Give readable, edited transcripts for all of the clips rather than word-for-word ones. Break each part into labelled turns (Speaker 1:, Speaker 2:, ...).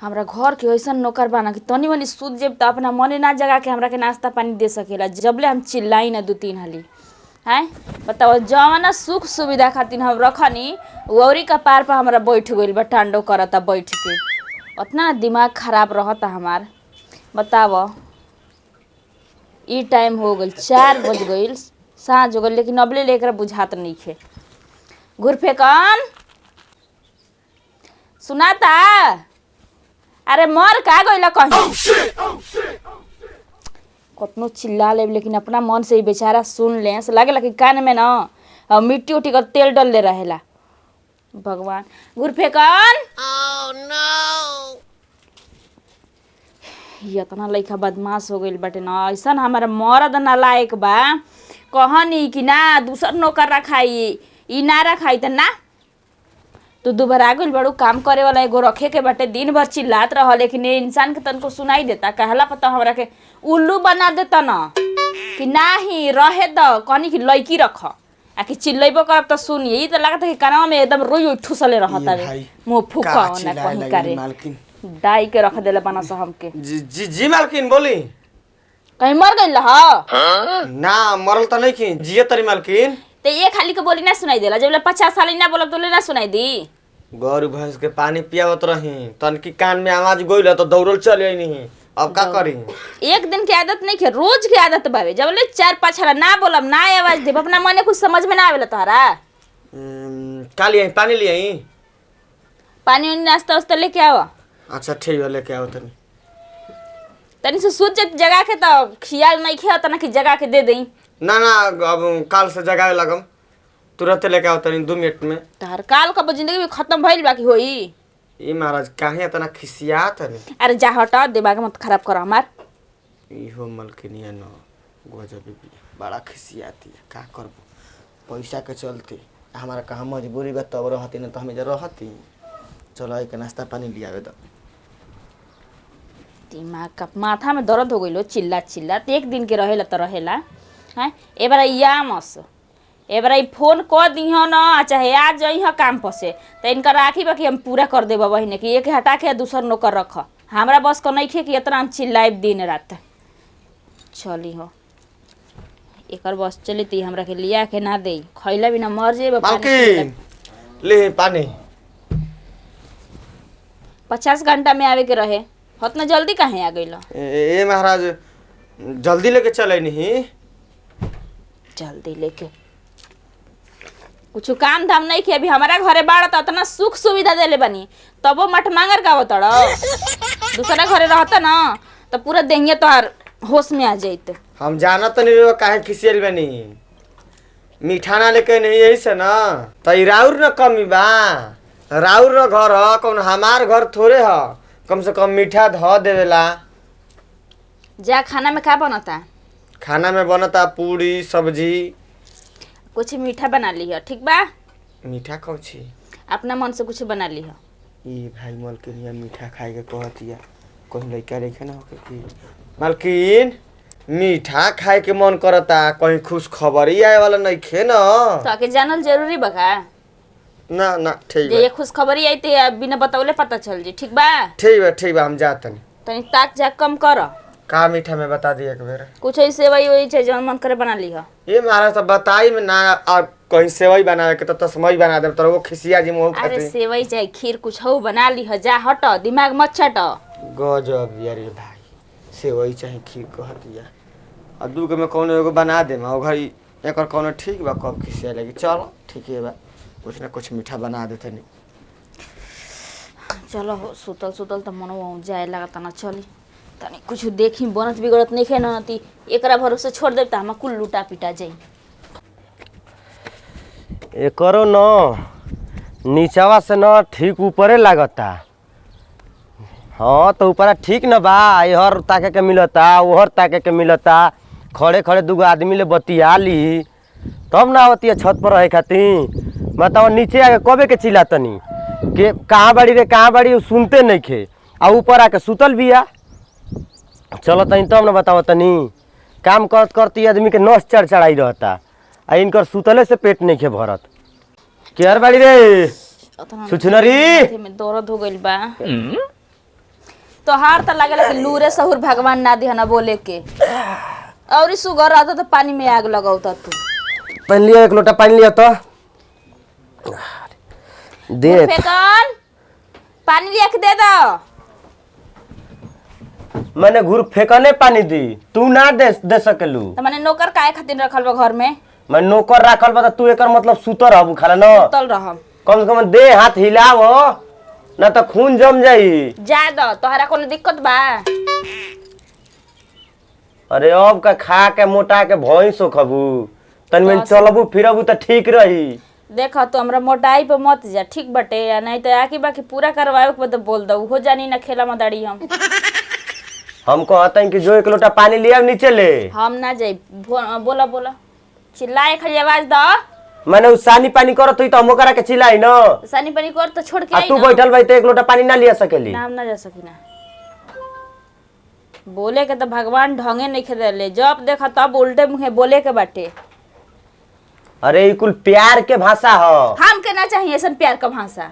Speaker 1: हमरा घर के ऐसा नौकर बाना कि तनी मनी सूत जेब तो अपना मने ना जगा के हमरा के नाश्ता पानी दे सकेला जबले हम चिल्लाई ना 2-3 हाली हैं। बताओ जवाना सुख सुविधा खातिर हम रखनी वौरी का पार पर हमरा बैठ गइल बा टांडो करता बैठ के उतना ना दिमाग खराब रहता हमार। बताओ ई टाइम हो गइल 4 बज गइल साँझ हो गइल लेकिन अबले लेकर बुझात नहीं खे। घुरफेकन सुनाता अरे मर का गइल कहीं कतनो चिल्ला ले लेकिन अपना मन से ही बेचारा सुन ले से लागेला कि कान में ना मिट्टी उट्टी का तेल डल ले रहेला। भगवान घुरफेकन ये इतना लइका बदमाश हो गइल बाटे ना ऐसा हमारा मर्द ना लायक बा कहनी कि ना दूसर नौकर रखाई ई ना रखाई त ना तू दोबारा गइल बड़ू काम करे वाला एगो रखे के बाटे दिन भर चिल्लात रह लेकिन ये इंसान के तनको सुनाई देता कहला पता हमरा के उल्लू बना देता ना कि नाही रहे द कहनी कि लड़की रख आ कि चिल्लैबो करब त सुनिए ई त लागत कि कानवा में एकदम रोई ठुसले रहता रे मुंह फुका ना कहीं करे डाई के रख देले बना स हमके
Speaker 2: जी जी मालकिन बोली
Speaker 1: कहीं मर गइल ह
Speaker 2: ना मरल त नहीं की जिए तरी मालकिन
Speaker 1: ते ये खाली के बोली ना सुनाई देला जब 50 साल ना बोलब तो ले ना सुनाई दी।
Speaker 2: गौरू भैंस के पानी पियावत रही तनकी कान में आवाज गइल तो दौड़ल चल आई नहीं अब का करी।
Speaker 1: एक दिन की आदत नहीं है रोज की आदत बावे जब ले 4-5 हला ना बोलब ना आवाज देब अपना मने कुछ समझ में ना आवेला तोहरा।
Speaker 2: का लिए पानी लिए आई
Speaker 1: पानी नाश्ता वास्ता लेके आओ।
Speaker 2: अच्छा ठीक है लेके आओ तनी
Speaker 1: तनी से सूत जगह के तो खियाल नहीं खे तना कि जगह के दे देई
Speaker 2: ना ना अब काल से जगावे लगम तुरंत लेके आओ तनी 2 मिनट में।
Speaker 1: तहर काल का जिंदगी में खत्म भइल बाकी होई
Speaker 2: ई महाराज काहे इतना खिसियात है।
Speaker 1: अरे जा हटा दिमाग मत खराब कर हमार
Speaker 2: इहो मलकिनिया न गजब बड़ा खिसियाती का करबो पैसा के चलते हमारा कहाँ मजबूरी बा तब रहती न तो हम इधर रहती। चलो एक नाश्ता पानी लियावे दो।
Speaker 1: दिमाग का माथा में दर्द हो गइलो चिल्ला चिल्ला एक दिन के रहेला त रहेला हैं। एबार यामस एबार फोन कर दिह न चाहे आ जइह काम पर से तो इनका राखी बाकी हम पूरा कर देब बहिने कि एक हटा के दूसर नौकर रख हमरा बस को नहीं खे कि इतना हम चिल्लाइब दिन रात चली हो एकर बस चली ती हमरा के लिया के ना दे खइला बिना मर जेब
Speaker 2: मालकिन ले पानी
Speaker 1: 50 घंटा में आवे के रहे उतना जल्दी काहे आ गइल।
Speaker 2: ए महाराज जल्दी लेके चले नहीं
Speaker 1: जल्दी लेके कुछ काम धाम नहीं कि अभी हमारा घरे बाड़ तो उतना सुख सुविधा देले बनी तबो मठ मांगर का बतड़ दूसरा घरे रहता ना तो पूरा देंगे तोहार होश में आ जाते।
Speaker 2: हम जाना तो नहीं काहे खिसियल बनी मीठा ना लेके नहीं यही से ना तो राउर न कमी बा राउर न घर ह कौन हमार घर थोड़े ह कम से कम मीठा ध देवेला।
Speaker 1: जा खाना में का बनता
Speaker 2: खाना में बनता पूरी सब्जी
Speaker 1: कुछ मीठा बना ली है ठीक बा।
Speaker 2: मीठा कौन छी
Speaker 1: अपना मन से कुछ बना ली है
Speaker 2: ये भाई मलकिन मीठा खाए के कहतिया कहीं लइका रेखे ना होके कि मालकिन मीठा खाए के मन करता कहीं खुश खबर ही आए वाला नहीं खे ना
Speaker 1: तो आके जानल जरूरी बका
Speaker 2: ना ना ठीक
Speaker 1: ये खुश खबरी आई ते बिना बतावले पता चल जी ठीक बा हम जातनी तनी ताक जा कम कर
Speaker 2: का मीठा में बता दिए एक बेर
Speaker 1: कुछ ऐसे सेवई वही चाहिए जो मन करे बना ली है।
Speaker 2: ये महाराज सब बताई में ना और कहीं सेवई बनावे के तो तस्मई बना दे तो वो खिसिया जी मुंह खाते।
Speaker 1: अरे सेवई चाहे खीर कुछ हो बना ली है जा हट दिमाग मत छट
Speaker 2: गजब यार भाई सेवई चाहे खीर कह दिया और दूगो में कौन एगो बना दे ओ घड़ी एक कौन ठीक बा कब खिसिया लगी चलो ठीक है बा कुछ ना कुछ मीठा बना देते नहीं
Speaker 1: चलो हो सुतल सुतल तो मन जाए लगता ना चली तनी कुछ देखी बनत बिगड़त नहीं खे ना ती एकरा भरोसे छोड़ दे हम कुल लूटा पिटा जाई।
Speaker 3: एकरो न नीचवा से न ठीक ऊपरे लागता। हाँ तो ऊपर ठीक न बा इहर ताके के मिलता उहर ताके के मिलता खड़े खड़े दूगो आदमी ले बतिया ली तब ना आवती छत पर रहे खातिर बताओ नीचे आके कबे के चिल्ला तनी के कहाँ बाड़ी रे कहाँ बाड़ी सुनते नहीं खे आ ऊपर आके सुतल बिया चलो तनी तब न बताओ तनी काम करत करती आदमी के नस चढ़ाई रहता आ इनकर सुतले से पेट नहीं खे भरत केयर बाड़ी रे सुचनरी
Speaker 1: में दर्द हो गइल बा तोहार तो लागेला कि लूरे सहूर भगवान ना दिहना बोले के और सुगर रहता तो पानी में आग लगावता तू।
Speaker 3: पानी लिया, एक लोटा पानी लिया तो दे।
Speaker 1: फेकन पानी लिया के दे दो।
Speaker 3: मैंने घूर फेंकने पानी दी, तू ना दे सकेलू।
Speaker 1: तो मैंने नौकर काहे खातिर रखल बा घर में?
Speaker 3: मैं नौकर राखल बा, तू एकर मतलब सुतर रहबू खाला न।
Speaker 1: तल रहम
Speaker 3: कम से कम दे हाथ हिलाव, ना तो खून जम जाई।
Speaker 1: जा दो, तोहरा कोनो दिक्कत बा?
Speaker 3: अरे अब का खा के मोटा के भैंस खबू, तन में चलबू फिरबू तो ठीक रही।
Speaker 1: देखो तो हमरा मोटाई पे मत जा, ठीक बटे? या नहीं तो आके बाकी पूरा करवाए के तो बोल दो, हो जानी ना खेला मदारी
Speaker 3: हम कहते हैं कि जो एक लोटा पानी लिया नीचे ले।
Speaker 1: हम ना जाई। बोला बोला, चिल्लाए खाली आवाज दो।
Speaker 3: मैंने उस सानी पानी करो तो हम करा के चिल्लाई न।
Speaker 1: सानी पानी कर तो छोड़ के
Speaker 3: आ
Speaker 1: आई
Speaker 3: तू
Speaker 1: ना।
Speaker 3: बैठल भाई तो एक लोटा पानी ना लिया सकेली।
Speaker 1: नाम ना जा सकी ना। बोले के तो भगवान ढंगे नहीं खेदले, जब देखा तब उल्टे मुहे बोले के बाटे।
Speaker 3: अरे ये कुल प्यार के भाषा हो।
Speaker 1: हम के ना चाहिए ऐसा प्यार का भाषा।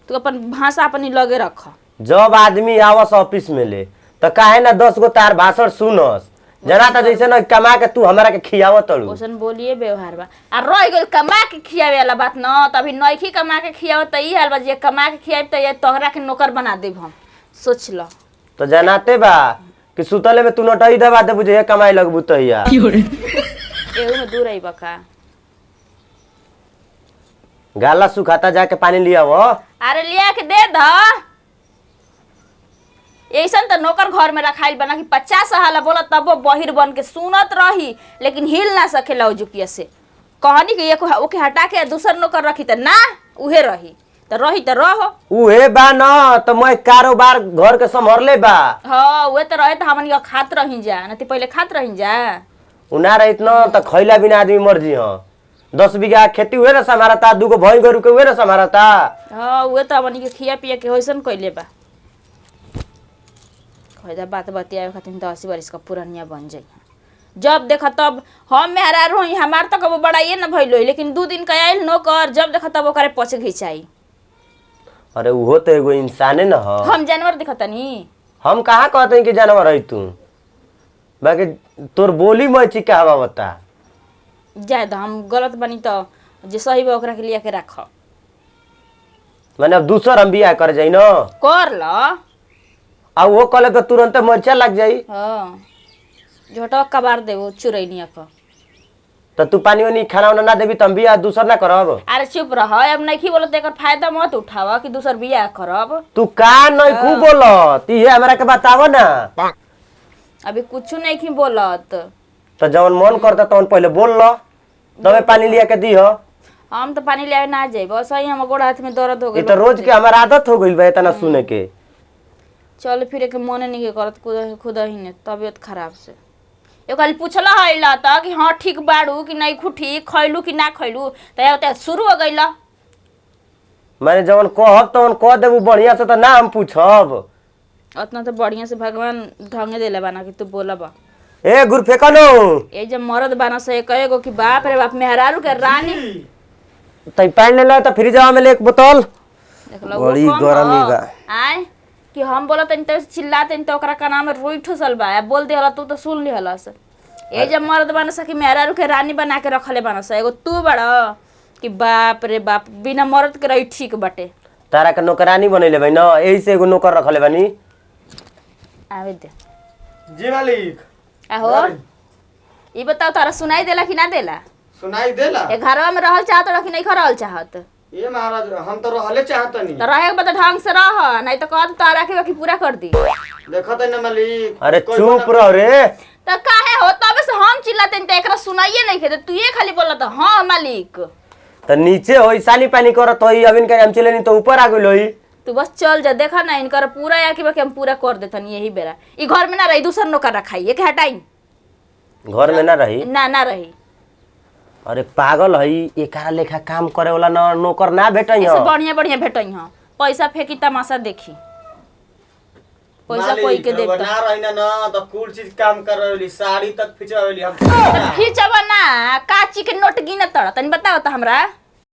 Speaker 1: तू अपन भाषा अपनी लगे रख।
Speaker 3: जब आदमी आवस ऑफिस में ले तो काहे ना 10 गो तार भाषण सुनस, जना था जैसे न कमा के तू हमारा के खियाव तड़ू।
Speaker 1: ओसन बोलिए व्यवहार बा। आ रह गइल कमा के खियावे वाला बात न, तभी नइखी कमा के खियाव त ई हाल बा जे कमा के खियाव त ये तोहरा के नौकर बना देब हम। सोच ल।
Speaker 3: तो जनाते बा कि सुतले में तू नटई दबा दे बुझे कमाई लगबू तहिया।
Speaker 1: एहू में दूर आई बका।
Speaker 3: गाला सुखाता जाके पानी लिया वो।
Speaker 1: अरे लिया के दे द। ऐसा तो नौकर घर में रखाइल बना कि 50 साल बोला तब वो बहिर बन के सुनत रही, लेकिन हिल ना सकेला जुकिया से। कहनी कि एक ओके हटा के दूसर नौकर रखी त ना उहे रही, तो रही तो रहो।
Speaker 3: उहे बा न, तो मैं कारोबार घर के संभरले बा।
Speaker 1: हाँ उहे तो रहे तो हमन के खात रही जा, न पहले खात रही जा।
Speaker 3: उना रहित न तो खैला बिना आदमी मर जी। 10 बीघा खेती हुए ना संभारता, 2 गो भैंस गरु के हुए ना संभारता।
Speaker 1: हाँ उहे तो हमन के खिया पिया के होइसन कइले बा। खैदा बात बतियावे खातिर 10 बरिस का पुरानिया बन जाई। जब देखा तब हम मेहरा रही, हमार तो कबो बड़ाइए न भइलो, लेकिन 2 दिन का आइल नौकर, जब देखा तब ओकरे पछे घिचाई।
Speaker 3: अरे वो तो एगो इंसाने न हो।
Speaker 1: हम जानवर दिखतनी?
Speaker 3: हम कहाँ कहते हैं कि जानवर है तू, बाकी तोर बोली मैं चिका हवा बता।
Speaker 1: जाए तो हम गलत बनी तो जे सही बा ओकरा के लिया के रख।
Speaker 3: मैंने अब दूसर हम बियाह कर जाई न,
Speaker 1: कर ल।
Speaker 3: आ वो कले तो तुरंत मरचा लग जाई।
Speaker 1: हाँ झोटवा कबार देबो चुरैनिया का।
Speaker 3: तो तू पानी वानी खाना वाना ना देबी तो हम बियाह दूसर ना करब।
Speaker 1: अरे चुप रह, अब नहीं बोलत एकर फायदा मत उठावा कि दूसर बियाह करब।
Speaker 3: तू का नहीं खूब बोलत, ये हमरा के बताव ना।
Speaker 1: अभी कुछ नहीं बोलत।
Speaker 3: तो जवन मन करता तवन पहले बोल लो, तबे पानी लिया के दी हो।
Speaker 1: हम तो पानी ले ना जाए, बस ही हम गोड़ हाथ में दर्द हो
Speaker 3: ये
Speaker 1: गई।
Speaker 3: तो रोज के हमार आदत हो गई बा इतना सुने के।
Speaker 1: चल फिर के मने नहीं के करत खुद ही ने तबियत खराब से। एक खाली पूछला हइला त कि हाँ ठीक बाड़ू कि नहीं खुठी खइलू कि ना खइलू, त शुरू हो गइला।
Speaker 3: मैंने जवन कहब तवन कह देबू बढ़िया से, तो ना हम पूछब।
Speaker 1: उतना तो बढ़िया से भगवान ढंगे देले बाना कि तू बोलब।
Speaker 3: ए गुर फेकनो,
Speaker 1: ये जब मरद बाना से कहेगो कि बाप रे बाप मेहरारू के रानी।
Speaker 3: तई पानी ले लो तो फ्रिजवा में ले एक बोतल।
Speaker 1: देख लो
Speaker 3: बड़ी
Speaker 1: वो कौन
Speaker 3: गरमी
Speaker 1: ह?
Speaker 3: बा।
Speaker 1: आय कि हम बोलत तनी तो चिल्लाते तो ओकरा का नाम रोई ठुसल बा, बोल दे हला तू तो सुन ली हला से। ए जब मर्द बना सा कि मेहरारू के रानी बना के रखले बना सा, एगो तू बड़ा कि बाप रे बाप बिना मर्द के रही ठीक बटे।
Speaker 3: तारा के नौकरानी बनैले भाई न, यही से एगो नौकर रखले बानी।
Speaker 1: आवे दे
Speaker 2: जी मालिक।
Speaker 1: आहो ई बताओ तारा सुनाई देला कि ना देला?
Speaker 2: सुनाई देला?
Speaker 1: ए घरवा में रहल चाहत रह कि नहीं रहल चाहत?
Speaker 2: ये महाराज हम तो रहले चाहतनी।
Speaker 1: तो रहे के बता ढंग से रह, नहीं तो कहत तारा के बाकी पूरा कर दी।
Speaker 2: देखत है ना मालिक।
Speaker 3: अरे चुप रह रे।
Speaker 1: तो काहे हो तबे से हम चिल्लाते त एकरा सुनाइए नहीं के, तू ये खाली बोलत हां मालिक।
Speaker 3: तो नीचे होई सानी पानी करत होई, अबिन के हम चले नहीं तो ऊपर आ गइल होई।
Speaker 1: तू बस चल जा, देखा ना इनकर पूरा या कि बाकी हम पूरा कर देतन यही बेरा। ई घर में ना रही, दूसर नौकर रखाई, एक हटाई।
Speaker 3: घर में ना रही?
Speaker 1: ना रही।
Speaker 3: अरे पागल हई, एकारा लेखा काम करे वाला न नौकर ना भेटई
Speaker 1: ऐसे
Speaker 3: हो।
Speaker 1: बढ़िया बढ़िया भेटई हां, पैसा फेंकी तमाशा देखी। पैसा कोई के देता
Speaker 2: ना रही ना तो कुल चीज काम कर रहली, साड़ी तक खिंचवावेली हम।
Speaker 1: खींचबा ना काची के नोट गिन तड़ तनी बताओ त हमरा।